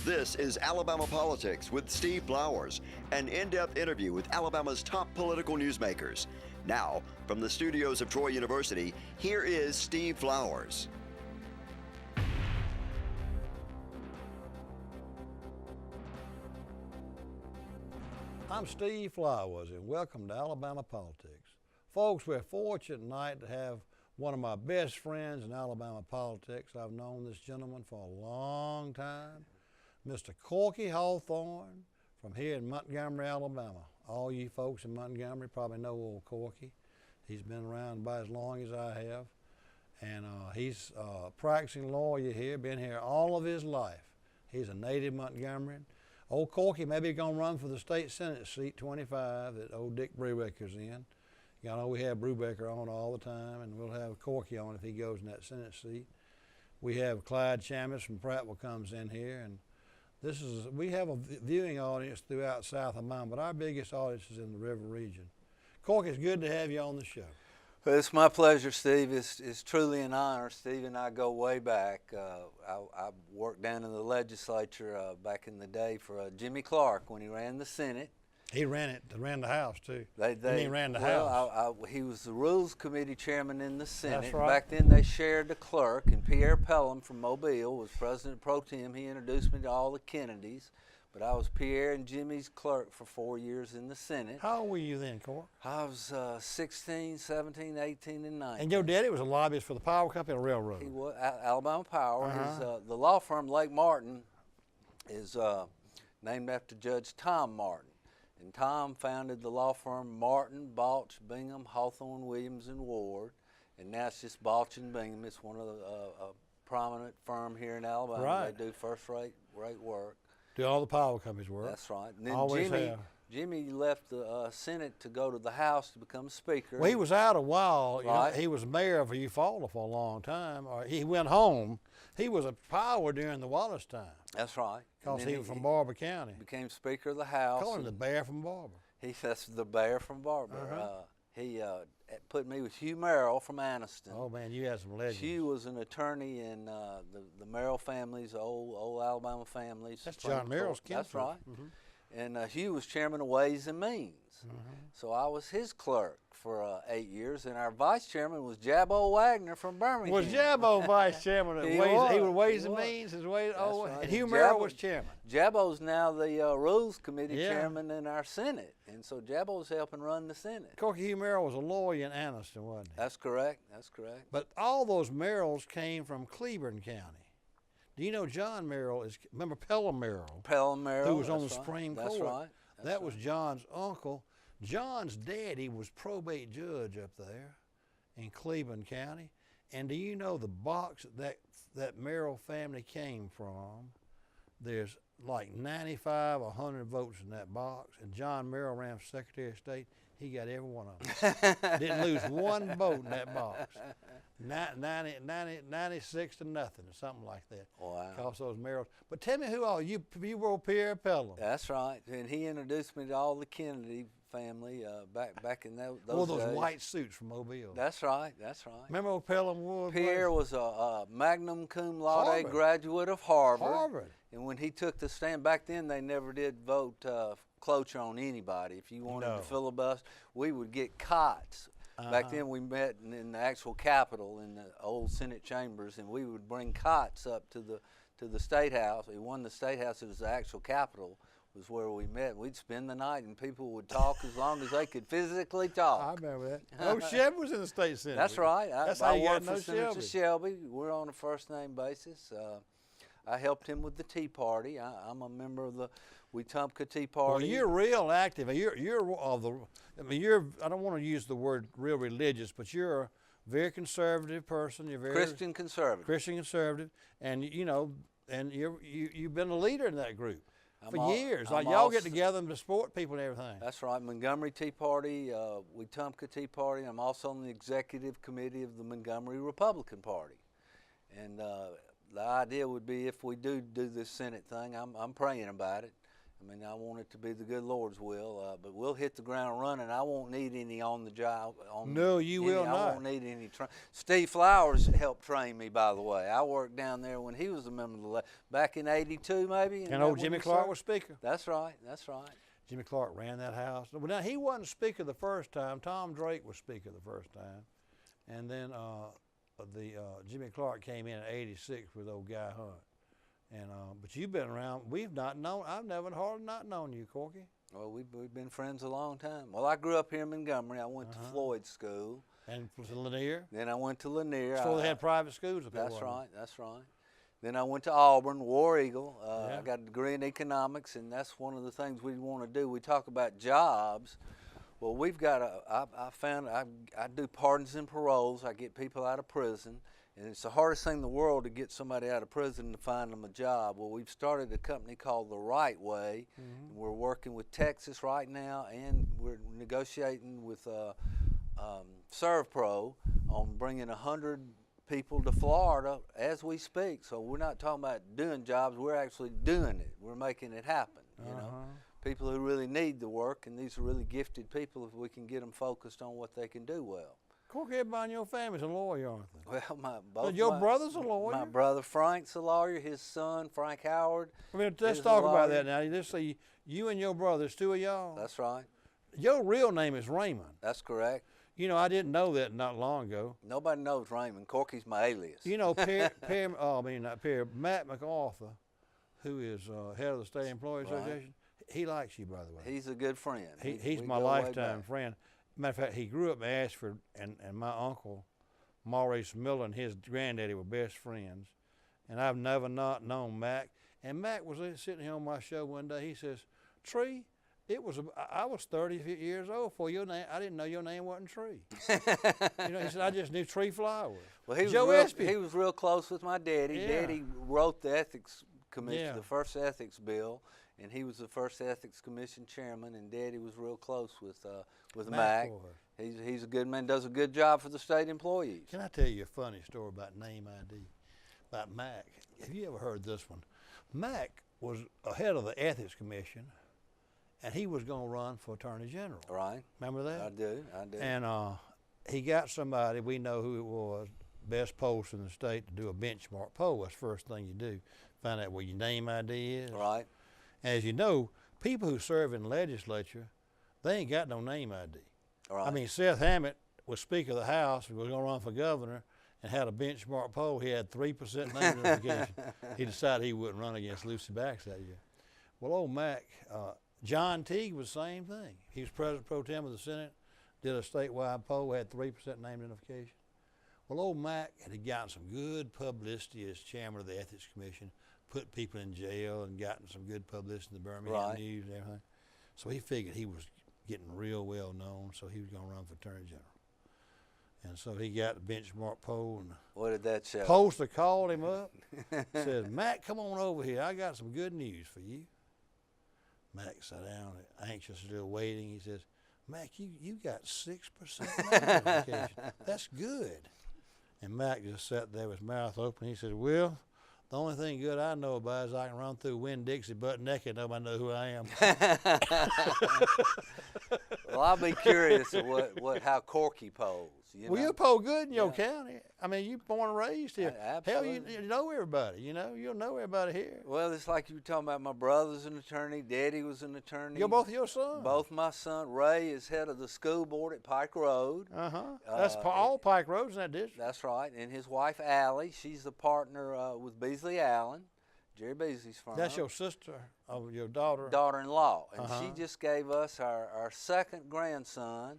This is Alabama Politics with Steve Flowers, an in-depth interview with Alabama's top political newsmakers. Now, from the studios of Troy University, here is Steve Flowers. I'm Steve Flowers, and welcome to Alabama Politics. Folks, we're fortunate tonight to have one of my best friends in Alabama politics. I've known this gentleman for a long time, Mr. Corky Hawthorne from here in Montgomery, Alabama. All you folks in Montgomery probably know old Corky. He's been around about as long as I have, and he's a practicing lawyer here, been here all of his life. He's a native Montgomeryan. Old Corky maybe going to run for the state senate seat 25 that old Dick Brubaker's in. You know, we have Brubaker on all the time, and we'll have Corky on if he goes in that senate seat. We have Clyde Chambliss from Prattville comes in here, and we have a viewing audience throughout South Alabama, but our biggest audience is in the river region. Corky, it's good to have you on the show. Well, it's my pleasure, Steve. It's truly an honor. Steve and I go way back. I worked down in the legislature back in the day for Jimmy Clark when he ran the Senate. He ran the House, too. He ran the House. He was the Rules Committee chairman in the Senate. That's right. Back then, they shared the clerk, and Pierre Pelham from Mobile was president pro tem. He introduced me to all the Kennedys, but I was Pierre and Jimmy's clerk for 4 years in the Senate. How old were you then, Cork? I was 16, 17, 18, and 19. And your daddy was a lobbyist for the power company or railroad? He was Alabama Power. The law firm Lake Martin is named after Judge Tom Martin. And Tom founded the law firm Martin, Balch, Bingham, Hawthorne, Williams, and Ward. And now it's just Balch and Bingham. It's one of the prominent firm here in Alabama. Right. They do first-rate work. Do all the power companies work? That's right. And then Always have. Jimmy left the Senate to go to the House to become Speaker. Well, he was out a while. Right. You know, he was mayor of Eufaula for a long time. He went home. He was a power during the Wallace time. That's right. Because he was from Barber County. Became Speaker of the House. Call him the Bear from Barber. That's the Bear from Barber. He put me with Hugh Merrill from Anniston. Oh, man, you had some legends. Hugh was an attorney in the Merrill families, old Alabama families. That's John Merrill's kinfolk. That's right. And Hugh was chairman of Ways and Means. So I was his clerk for 8 years, and our vice chairman was Jabbo Wagner from Birmingham. Was Jabbo vice chairman of Ways and Means? Right. And Hugh Merrill was chairman. Jabbo's now the Rules Committee chairman in our Senate, and so Jabbo's helping run the Senate. Corky, Hugh Merrill was a lawyer in Anniston, wasn't he? That's correct. But all those Merrills came from Cleburne County. Do you know John Merrill remember Pelham Merrill? Pelham Merrill. Who was on the Supreme Court. That's right. That was John's uncle. John's daddy was probate judge up there in Cleburne County. And do you know the box that Merrill family came from? There's like 95 or 100 votes in that box. And John Merrill ran for Secretary of State. He got every one of them. Didn't lose one vote in that box. 96 to nothing or something like that. Wow. Because those Merrills. But tell me who all you were Pierre Pelham. That's right. And he introduced me to all the Kennedy family back in those days. Those white suits from Mobile. That's right. Remember old Pelham Wood? Pierre was a magna cum laude graduate of Harvard. And when he took the stand, back then they never did vote cloture on anybody. If you wanted to filibuster, we would get cots. Back then we met in the actual Capitol in the old Senate chambers, and we would bring cots up to the State House. We won the State House. It was the actual Capitol was where we met. We'd spend the night, and people would talk as long as they could physically talk. I remember that. Oh, Shelby was in the state senate. That's right. That's how you got to know Senator Shelby. We're on a first-name basis. I helped him with the Tea Party. I'm a member of the Wetumpka Tea Party. Well, you're real active. You're of the. I mean, I don't want to use the word real religious, but you're a very conservative person. You're very Christian conservative. Christian conservative, and you've been a leader in that group for years. Like y'all get together and support people and everything. That's right. Montgomery Tea Party, Wetumpka Tea Party. I'm also on the executive committee of the Montgomery Republican Party, and the idea would be if we do this Senate thing, I'm praying about it. I mean, I want it to be the good Lord's will, but we'll hit the ground running. I won't need any on the job. No, you will not. I won't need any Steve Flowers helped train me, by the way. I worked down there when he was a member of the back in '82, maybe. And old Jimmy Clark was speaker. That's right. That's right. Jimmy Clark ran that house. Well, now he wasn't speaker the first time. Tom Drake was speaker the first time, and then Jimmy Clark came in '86 with old Guy Hunt. And but you've been around. We've not known. I've never hardly not known you, Corky. Well, we've been friends a long time. Well, I grew up here in Montgomery. I went to Floyd School. And to Lanier. Then I went to Lanier. So they had private schools up there. That's right. That's right. Then I went to Auburn, War Eagle. I got a degree in economics, and that's one of the things we want to do. We talk about jobs. Well, we've got I do pardons and paroles. I get people out of prison. And it's the hardest thing in the world to get somebody out of prison to find them a job. Well, we've started a company called The Right Way. And we're working with Texas right now, and we're negotiating with ServPro on bringing 100 people to Florida as we speak. So we're not talking about doing jobs, we're actually doing it. We're making it happen, you know. People who really need the work, and these are really gifted people if we can get them focused on what they can do well. Corky, everybody in your family's a lawyer, aren't they? Well, your brother's a lawyer? My brother Frank's a lawyer. His son, Frank Howard, I mean, let's talk about that now. Let's see, you and your brother, there's two of y'all? That's right. Your real name is Raymond. That's correct. You know, I didn't know that not long ago. Nobody knows Raymond. Corky's my alias. You know, Matt MacArthur, who is head of the State Employees Association, he likes you, by the way. He's a good friend. He's my lifetime friend. Matter of fact, he grew up in Ashford, and my uncle, Maurice Miller, and his granddaddy were best friends. And I've never not known Mac. And Mac was sitting here on my show one day. He says, Tree, I was 30 years old before your name. I didn't know your name wasn't Tree. You know, he said, I just knew Tree Flowers. Well, he was real close with my daddy. Yeah. Daddy wrote the ethics commission, the first ethics bill. And he was the first ethics commission chairman, and Daddy was real close with Mac. He's a good man, does a good job for the state employees. Can I tell you a funny story about name ID, about Mac? Have you ever heard this one? Mac was ahead of the ethics commission, and he was going to run for attorney general. Right. Remember that? I do. And he got somebody, we know who it was, best post in the state, to do a benchmark poll. That's the first thing you do, find out where your name ID is. Right. As you know, people who serve in the legislature, they ain't got no name ID. Right. I mean, Seth Hammett was Speaker of the House and was going to run for governor and had a benchmark poll. He had 3% name identification. He decided he wouldn't run against Lucy Bax that year. Well, old Mac, John Teague was the same thing. He was President Pro Tem of the Senate, did a statewide poll, had 3% name identification. Well, old Mac had gotten some good publicity as chairman of the Ethics Commission, put people in jail and gotten some good publicity in the Birmingham News and everything. So he figured he was getting real well known, so he was going to run for attorney general. And so he got the benchmark poll. And what did that show? Pollster called him up, said, Mac, come on over here. I got some good news for you. Mac sat down, anxious, still waiting. He says, Mac, you got 6% identification. That's good. And Mac just sat there with his mouth open. He said, well, the only thing good I know about is I can run through Winn-Dixie butt naked. Nobody know who I am. Well, I'll be curious of how Corky polls. Well, you poll good in your county. I mean, you born and raised here. Absolutely. Hell, you know everybody. You know, you'll know everybody here. Well, it's like you were talking about. My brother's an attorney. Daddy was an attorney. You're both your sons. Both my son. Ray is head of the school board at Pike Road. That's all Pike Road's in that district. That's right. And his wife, Allie, she's the partner with Beasley Allen, Jerry Beasley's firm. That's your sister, your daughter? Daughter-in-law. And she just gave us our second grandson,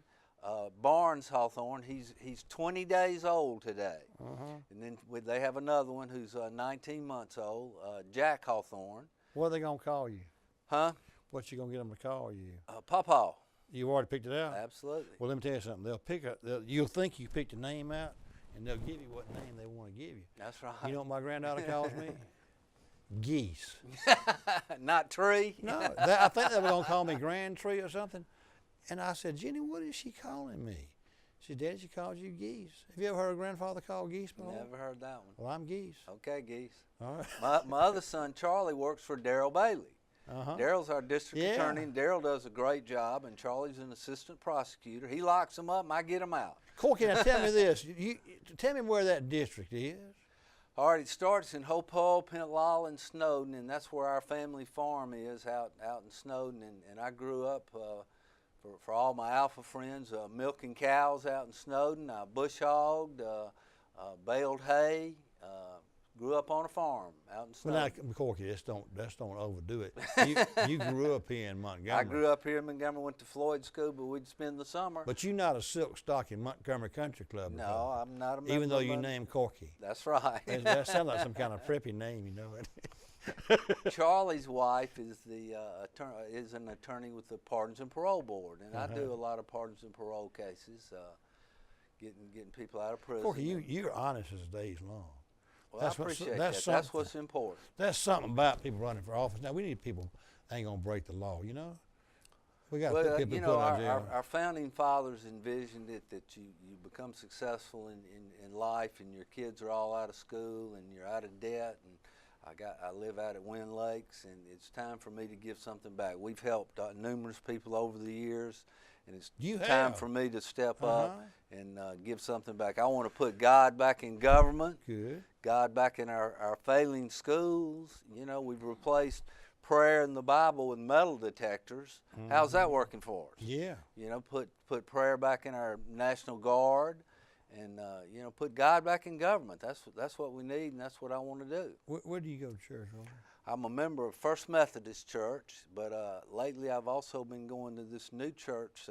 Barnes Hawthorne. He's 20 days old today. And then they have another one who's 19 months old, Jack Hawthorne. What are they going to call you? Huh? What you going to get them to call you? Pawpaw. You already picked it out? Absolutely. Well, let me tell you something. You'll think you picked a name out, and they'll give you what name they want to give you. That's right. You know what my granddaughter calls me? Geese. Not Tree? No, I think they were going to call me Grand Tree or something. And I said, Jenny, what is she calling me? She said, Daddy, she calls you Geese. Have you ever heard a grandfather call Geese before? Never heard that one. Well, I'm Geese. Okay, Geese. All right. My other son, Charlie, works for Darrell Bailey. Daryl's our district attorney, and Daryl does a great job, and Charlie's an assistant prosecutor. He locks them up, and I get them out. Corky, now tell me this. Tell me where that district is. All right, it starts in Hopewell, Pentlall, and Snowden, and that's where our family farm is, out in Snowden. And I grew up, for all my alpha friends, milking cows out in Snowden. I bush hogged, baled hay, grew up on a farm out in Snowden. Well, now, Corky, let's don't overdo it. You grew up here in Montgomery. I grew up here in Montgomery, went to Floyd School, but we'd spend the summer. But you're not a silk stocking Montgomery Country Club. No, I'm not a member. Even though you named Corky. That's right. That sounds like some kind of preppy name, you know it. Charlie's wife is an attorney with the Pardons and Parole Board, and I do a lot of pardons and parole cases, getting people out of prison. Corky, you're honest as days long. Well, I appreciate that. That's what's important. That's something about people running for office. Now, we need people that ain't going to break the law, you know? We got to put people put out jail. Our founding fathers envisioned it that you become successful in life, and your kids are all out of school, and you're out of debt. And I live out at Wind Lakes, and it's time for me to give something back. We've helped numerous people over the years, and it's time for me to step up and give something back. I want to put God back in government. Good. God back in our failing schools. You know, we've replaced prayer in the Bible with metal detectors. How's that working for us? Yeah. You know, put prayer back in our National Guard, and you know, put God back in government. That's what we need, and that's what I want to do. Where do you go to church, Robert? I'm a member of First Methodist Church, but lately I've also been going to this new church,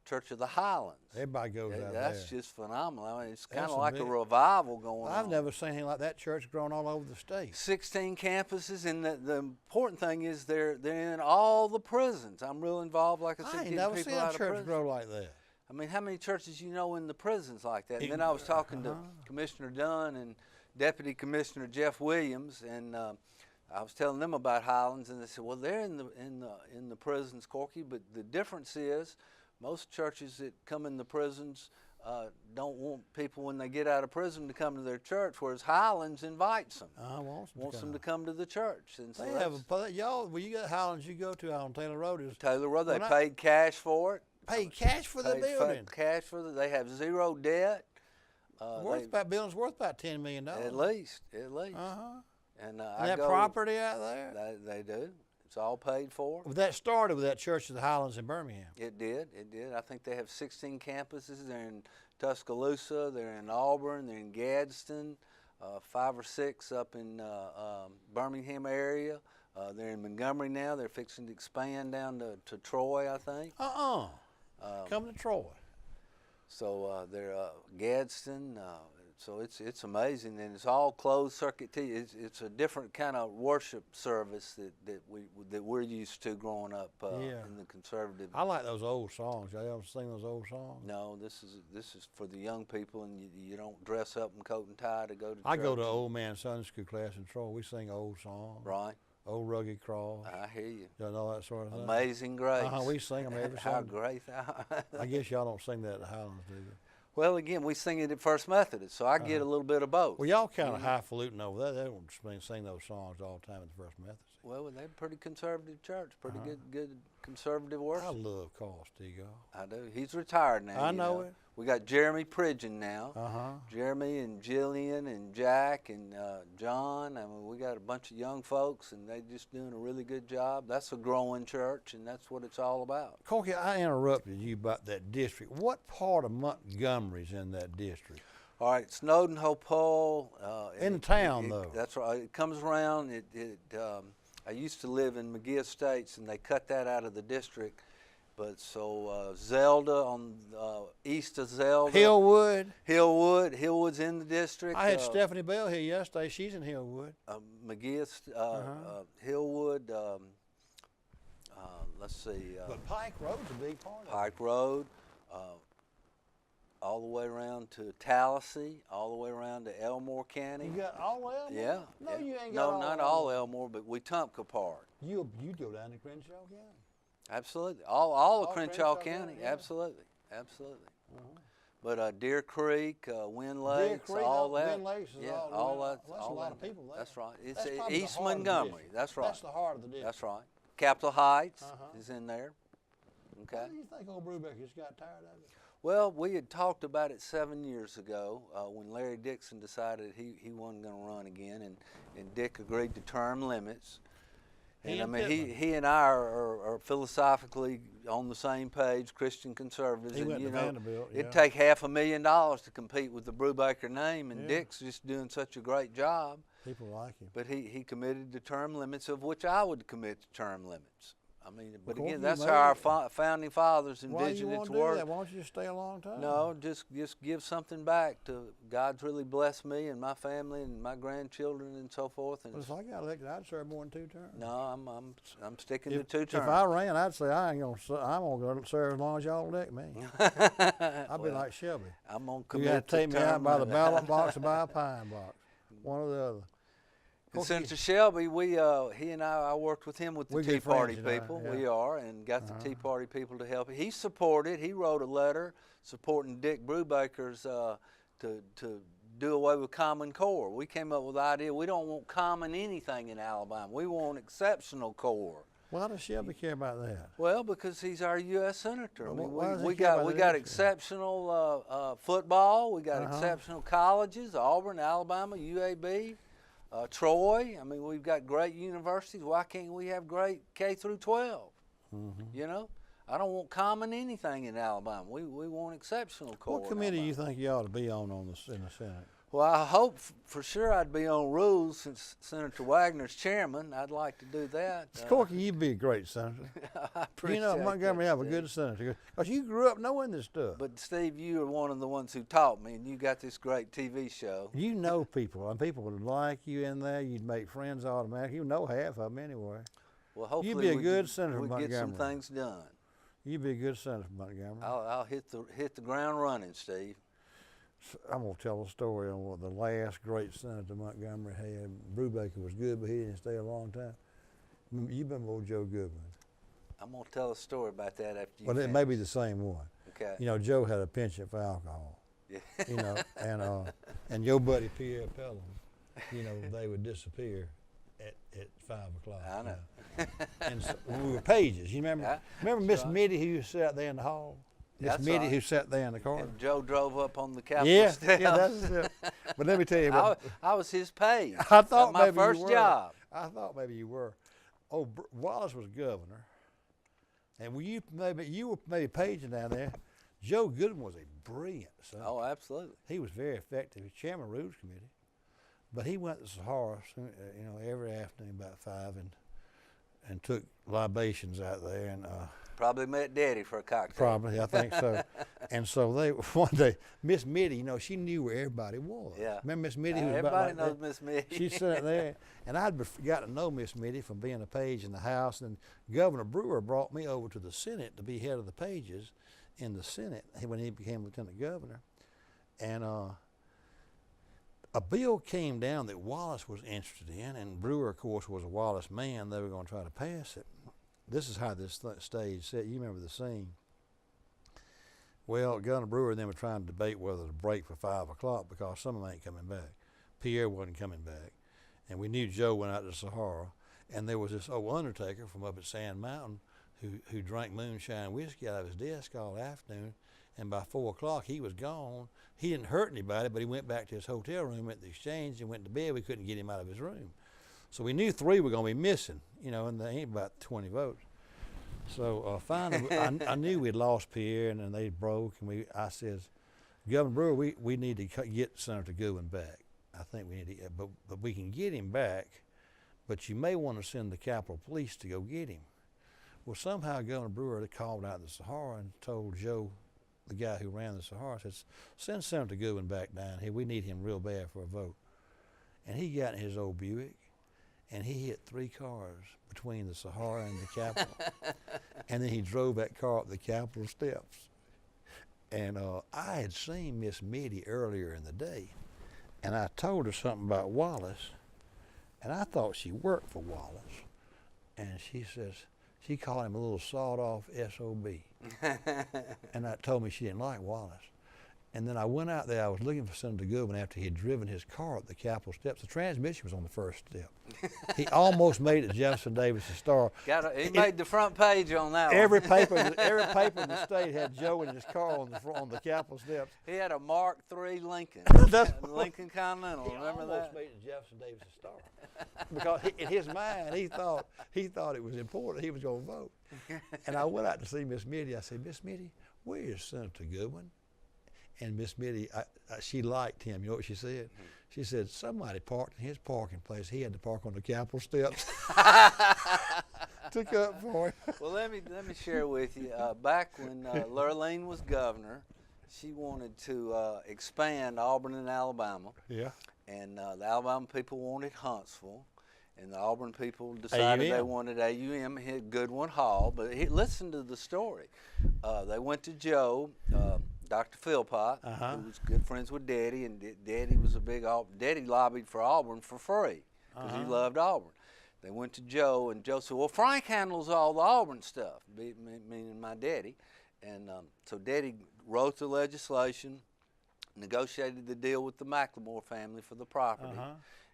Church of the Highlands. Everybody goes out there. That's just phenomenal. I mean, it's kind of like a revival going on. I've never seen anything like that church growing all over the state. 16 campuses, and the important thing is they're in all the prisons. I'm real involved, like I said, getting people out of prison. I ain't never seen a church grow like that. I mean, how many churches you know in the prisons like that? And then I was talking to Commissioner Dunn and Deputy Commissioner Jeff Williams, and I was telling them about Highlands, and they said, "Well, they're in the prisons, Corky, but the difference is most churches that come in the prisons don't want people when they get out of prison to come to their church, whereas Highlands invites them, wants them to come to the church." And so they have y'all. Well, you got Highlands you go to on Taylor Road. Taylor Road. They paid cash for it. Paid cash for the building. Cash for the. They have zero debt. Building's worth about $10 million. At least. And that property out there? They do. It's all paid for. Well, that started with that Church of the Highlands in Birmingham. It did. I think they have 16 campuses. They're in Tuscaloosa. They're in Auburn. They're in Gadsden. 5 or 6 up in Birmingham area. They're in Montgomery now. They're fixing to expand down to Troy, I think. Come to Troy. So they're Gadsden. So it's amazing, and it's all closed circuit TV. It's a different kind of worship service that we're used to growing up in the conservative. I like those old songs. Y'all ever sing those old songs? No, this is for the young people, and you don't dress up in coat and tie to go to church. I go to old man Sunday school class in Troy. We sing old songs. Right. Old Rugged Cross. I hear you. Y'all know that sort of thing? Amazing Grace. We sing them every Sunday. How great. I guess y'all don't sing that at the Highlands, do you? Well, again, we sing it at First Methodist, so I get a little bit of both. Well, y'all kind of highfalutin over there. They don't sing those songs all the time at the First Methodist. Well, they're a pretty conservative church, pretty good conservative worship. I love Carl Stegall. I do. He's retired now. I know it. We got Jeremy Pridgeon now. Jeremy and Jillian and Jack and John. I mean, we got a bunch of young folks, and they're just doing a really good job. That's a growing church, and that's what it's all about. Corky, I interrupted you about that district. What part of Montgomery's in that district? All right, Snowden, Hopewell. In the town, though. That's right. It comes around. I used to live in McGee Estates, and they cut that out of the district. But so Zelda on east of Zelda. Hillwood's in the district. I had Stephanie Bell here yesterday. She's in Hillwood. McGee, Hillwood. Let's see. But Pike Road's a big part of it. Pike Road, all the way around to Tallahassee, all the way around to Elmore County. You got all Elmore? Yeah. No, you ain't got all. No, not all Elmore, but Wetumpka part. You go down to Crenshaw County. Absolutely, all of Crenshaw County. Yeah. Absolutely. But Deer Creek, Wind Lakes, all that. Wind Lakes is yeah, all that. That's a lot of people there. That's right. It's that's East Montgomery. That's right. That's the heart of the district. That's right. Capitol Heights is in there. Okay. Why do you think old Brubaker just got tired of it? Well, we had talked about it 7 years ago when Larry Dixon decided he wasn't going to run again, and Dick agreed to term limits. And I mean, he and I are philosophically on the same page, Christian conservatives. He went to Vanderbilt. It'd take $500,000 to compete with the Brubaker name, and Dick's just doing such a great job. People like him. But he committed to term limits, of which I would commit to term limits. I mean, but Corky, again, that's how our founding fathers envisioned it to work. Why don't you just stay a long time? No, just give something back to God's really blessed me and my family and my grandchildren and so forth. And well, if I got elected, I'd serve more than 2 terms. No, I'm sticking to 2 terms. If I ran, I'd say I'm gonna serve as long as y'all elect me. I'd be like Shelby. I'm gonna commit. You got to take me out by the ballot box or by a pine box, one or the other. Senator Shelby, he and I worked with him with the Tea Party people. Yeah. We are, and got the Tea Party people to help. He wrote a letter supporting Dick Brubaker's to do away with Common Core. We came up with the idea we don't want common anything in Alabama. We want exceptional core. Why does Shelby care about that? Well, because he's our U.S. Senator. Well, I mean, we got exceptional football. We got exceptional colleges: Auburn, Alabama, UAB. Troy, I mean, we've got great universities. Why can't we have great K through 12? You know, I don't want common anything in Alabama. We want exceptional core. What committee do you think you ought to be on in the Senate? Well, I hope for sure I'd be on rules since Senator Wagner's chairman. I'd like to do that. Corky, you'd be a great senator. I appreciate that. Montgomery have a good senator because you grew up knowing this stuff. But Steve, you are one of the ones who taught me, and you got this great TV show. You know people, and people would like you in there. You'd make friends automatically. You know half of them anyway. Well, hopefully you'd be a good senator, we'd Montgomery. Get some things done. You'd be a good senator, Montgomery. I'll hit the ground running, Steve. I'm going to tell a story on what the last great senator Montgomery had. Brubaker was good, but he didn't stay a long time. You remember old Joe Goodman? I'm going to tell a story about that after you Well, finish. it may be the same one. Okay. You know, Joe had a penchant for alcohol. Yeah. You know, and your buddy Pierre Pelham, you know, they would disappear at 5 o'clock. I know. You know. And so, we were pages. You remember? Remember Miss Mitty who sat there in the hall? Miss Mitty who sat there in the car. And Joe drove up on the Capitol steps. Yeah, that's it. But let me tell you what. I was his page. I thought my maybe first you were. job. I thought maybe you were. Oh, Wallace was governor, and you were maybe paging down there. Joe Goodman was a brilliant son. Oh, absolutely. He was very effective. He was chairman of the Rules Committee, but he went to Sahara, you know, every afternoon about 5 and took libations out there and. Probably met Daddy for a cocktail. Probably, I think so. And so one day, Miss Mitty, you know, she knew where everybody was. Yeah. Remember Miss Mitty? Everybody knows Miss Mitty. She sat there, and I'd got to know Miss Mitty from being a page in the House. And Governor Brewer brought me over to the Senate to be head of the pages in the Senate when he became lieutenant governor. And a bill came down that Wallace was interested in, and Brewer, of course, was a Wallace man. They were going to try to pass it. This is how this stage set. You remember the scene. Well, Governor Brewer and them were trying to debate whether to break for 5 o'clock because some of them ain't coming back. Pierre wasn't coming back. And we knew Joe went out to Sahara. And there was this old undertaker from up at Sand Mountain who drank moonshine whiskey out of his desk all afternoon. And by 4 o'clock, he was gone. He didn't hurt anybody, but he went back to his hotel room at the Exchange and went to bed. We couldn't get him out of his room. So we knew 3 were going to be missing, you know, and they ain't about 20 votes. So finally, I knew we'd lost Pierre, and then they broke, and I says, Governor Brewer, we need to get Senator Goodwin back. I think we need to, but we can get him back, but you may want to send the Capitol Police to go get him. Well, somehow Governor Brewer called out the Sahara and told Joe, the guy who ran the Sahara, says, send Senator Goodwin back down here. We need him real bad for a vote. And he got in his old Buick, and he hit 3 cars between the Sahara and the Capitol. And then he drove that car up the Capitol steps. And I had seen Miss Mitty earlier in the day, and I told her something about Wallace, and I thought she worked for Wallace. And she says, she called him a little sawed-off SOB. And that told me she didn't like Wallace. And then I went out there. I was looking for Senator Goodwin after he had driven his car up the Capitol steps. The transmission was on the first step. He almost made it Jefferson Davis' Star. He made the front page on that every one. paper in the state had Joe in his car on the Capitol steps. He had a Mark III Lincoln. Lincoln Continental. Remember that? He almost made it Jefferson Davis' Star. Because in his mind, he thought it was important. He was going to vote. And I went out to see Miss Mitty. I said, Miss Mitty, where is Senator Goodwin? And Miss Mitty, she liked him. You know what she said? She said, somebody parked in his parking place. He had to park on the Capitol steps. Took up for him. Well, let me share with you. Back when Lurleen was governor, she wanted to expand Auburn and Alabama. Yeah. And the Alabama people wanted Huntsville. And the Auburn people decided they wanted AUM, hit Goodwin Hall. But listen to the story. They went to Joe, Dr. Philpott, who was good friends with Daddy, and Daddy was a big Daddy lobbied for Auburn for free because he loved Auburn. They went to Joe, and Joe said, well, Frank handles all the Auburn stuff, meaning my daddy. And so Daddy wrote the legislation, negotiated the deal with the McLemore family for the property.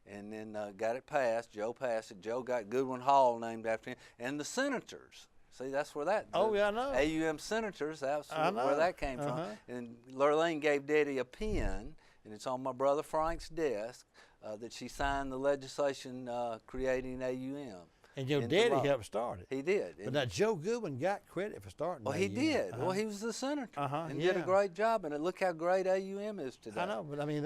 And then got it passed. Joe passed it. Joe got Goodwin Hall named after him. And the senators. See, that's where that. Oh, yeah, I know. AUM senators, that's where that came from. And Lurleen gave Daddy a pen, and it's on my brother Frank's desk, that she signed the legislation creating AUM. And your daddy helped start it. He did. But now Joe Goodwin got credit for starting Well, AUM. he did. Well, he was the senator and did a great job. And look how great AUM is today. I know, but I mean,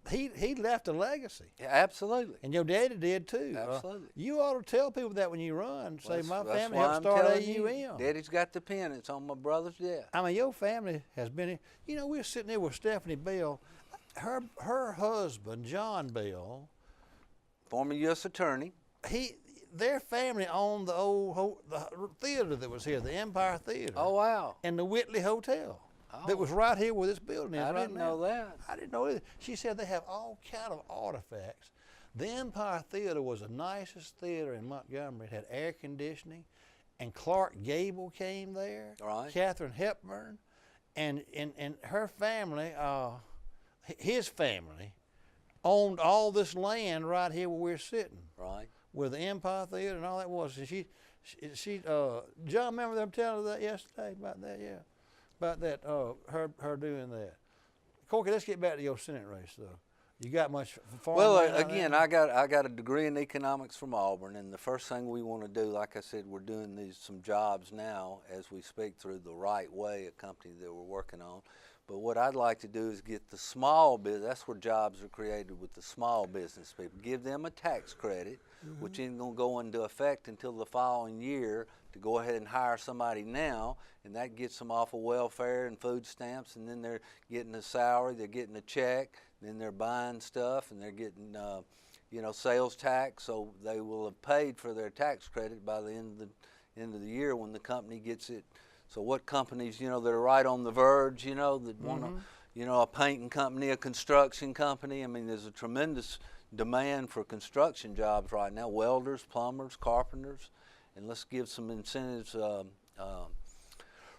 he left a legacy. Yeah, absolutely. And your daddy did too. Absolutely. You ought to tell people that when you run. Say, my family helped start AUM. Daddy's got the pen. It's on my brother's desk. I mean, your family has been, we're sitting there with Stephanie Bell. Her husband, John Bell. Former U.S. attorney. Their family owned the old the theater that was here, the Empire Theater. Oh, wow. And the Whitley Hotel that was right here where this building is right now. I didn't know that. I didn't know either. She said they have all kind of artifacts. The Empire Theater was the nicest theater in Montgomery. It had air conditioning, and Clark Gable came there. Right. Katharine Hepburn, and her family, his family, owned all this land right here where we're sitting. Right. Where the Empire Theater and all that was. And John, remember them telling her that yesterday about that? Yeah, about that. Her doing that. Corky, let's get back to your Senate race though. You got much farm? Well, again, I got a degree in economics from Auburn, and the first thing we want to do, like I said, we're doing some jobs now as we speak through the Right Way, a company that we're working on. But what I'd like to do is get the small business. That's where jobs are created, with the small business people. Give them a tax credit, which isn't going to go into effect until the following year, to go ahead and hire somebody now, and that gets them off of welfare and food stamps, and then they're getting a salary, they're getting a check, then they're buying stuff, and they're getting sales tax, so they will have paid for their tax credit by the end of the year when the company gets it. So what companies, that are right on the verge, that want to, a painting company, a construction company. I mean, there's a tremendous demand for construction jobs right now, welders, plumbers, carpenters, and let's give some incentives.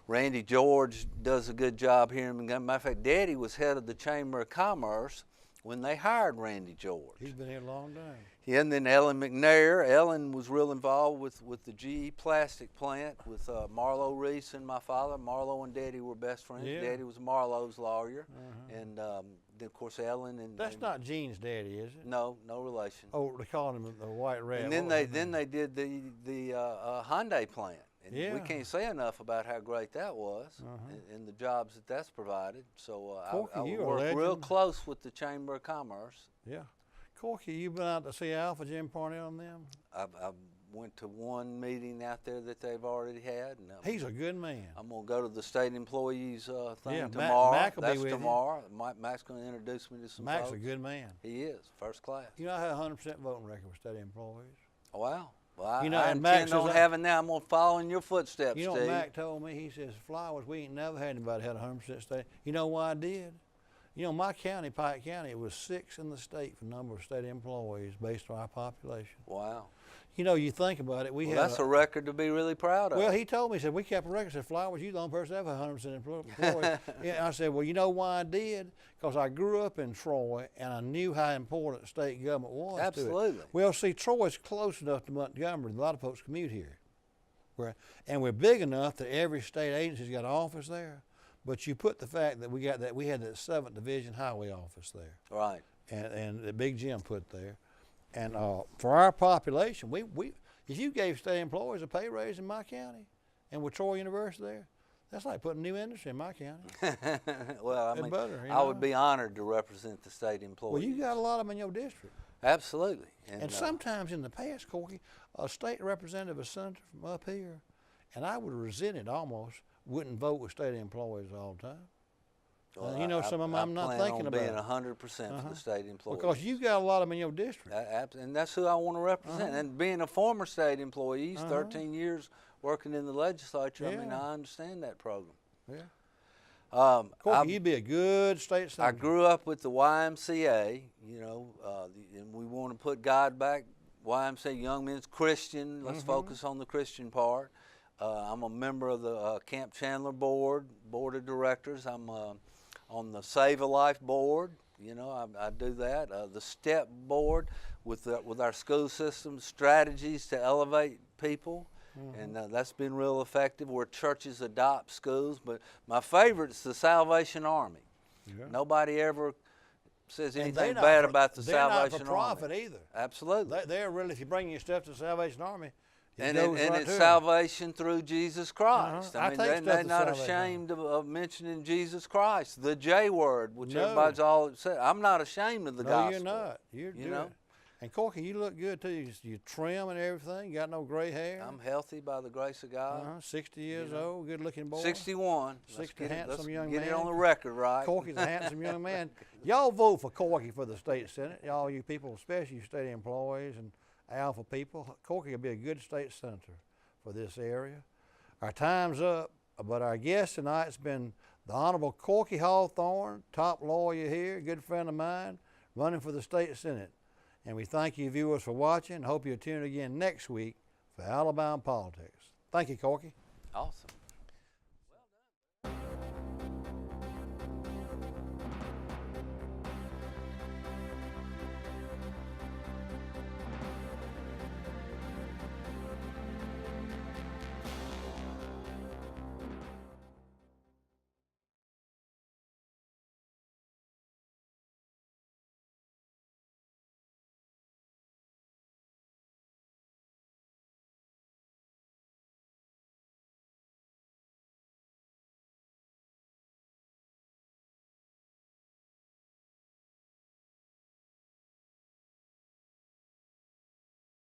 Randy George does a good job here in Montgomery. Matter of fact, Daddy was head of the Chamber of Commerce when they hired Randy George. He's been here a long time. Yeah, and then Ellen McNair. Ellen was real involved with the GE plastic plant with Marlowe Reese and my father. Marlowe and Daddy were best friends. Yeah. Daddy was Marlowe's lawyer. And then, of course, Ellen and... That's not Gene's daddy, is it? No, no relation. Oh, they called him the White Rat. And then they did the Hyundai plant. And we can't say enough about how great that was and the jobs that's provided. So I work real close with the Chamber of Commerce. Yeah. Corky, you been out to see Alpha Jim Parnell and them? I went to one meeting out there that they've already had. And he's a good man. I'm going to go to the state employees thing tomorrow. Mac will That's be with tomorrow. Mac's going to introduce me to some Mac's folks. a good man. He is, first class. I had a 100% voting record for state employees. Oh, wow. Well, I and intend on having that. I'm going to follow in your footsteps, Steve. Steve. Mac told me, he says, Flowers, we ain't never had anybody had 100% state. You know why I did? My county, Pike County, it was 6th in the state for number of state employees based on our population. Wow. You know, you think about it. That's a record to be really proud of. Well, he told me, he said, we kept a record. I said, Flowers, you the only person that have 100% employees. Yeah, I said, well, you know why I did? Because I grew up in Troy, and I knew how important state government was. Absolutely. To it. Well, see, Troy's close enough to Montgomery. A lot of folks commute here. And we're big enough that every state agency's got an office there. But you put the fact that we had that 7th Division Highway office there. Right. And the Big Jim put there. And for our population, if you gave state employees a pay raise in my county, and with Troy University there, that's like putting new industry in my county. Well, I mean, I would be honored to represent the state employees. Well, you got a lot of them in your district. Absolutely. And sometimes in the past, Corky, a state representative, a senator from up here, and I would resent it almost, wouldn't vote with state employees all the time. Well, you know, some of them I'm not thinking about. I plan on being 100% for the state employees. Because you got a lot of them in your district. And that's who I want to represent. And being a former state employee, 13 years working in the legislature, I mean, I understand that program. Yeah. Corky, you'd be a good state senator. I grew up with the YMCA, you know, and we want to put God back. YMCA, Young Men's Christian. Let's focus on the Christian part. I'm a member of the Camp Chandler board of directors. I'm on the Save a Life board, you know, I do that. The STEP board with our school system, strategies to elevate people, and that's been real effective where churches adopt schools. But my favorite is the Salvation Army. Yeah. Nobody ever says anything bad about the Salvation Army. They're not for profit either. Absolutely. They're really, if you bring your stuff to the Salvation Army, and it's salvation through Jesus Christ. I mean, they're not ashamed of mentioning Jesus Christ, the J word, which everybody's all said. I'm not ashamed of the gospel. No, you're not. You know. And Corky, you look good too. You trim and everything. You got no gray hair. I'm healthy by the grace of God. 60 years old, good looking boy. 61. 60, handsome young man. Get it on the record, right? Corky's a handsome young man. Y'all vote for Corky for the state senate. Y'all, you people, especially you state employees and alpha people. Corky will be a good state senator for this area. Our time's up, but our guest tonight's been the Honorable Corky Hawthorne, top lawyer here, good friend of mine, running for the state senate. And we thank you viewers for watching. Hope you'll tune in again next week for Alabama Politics. Thank you, Corky. Awesome.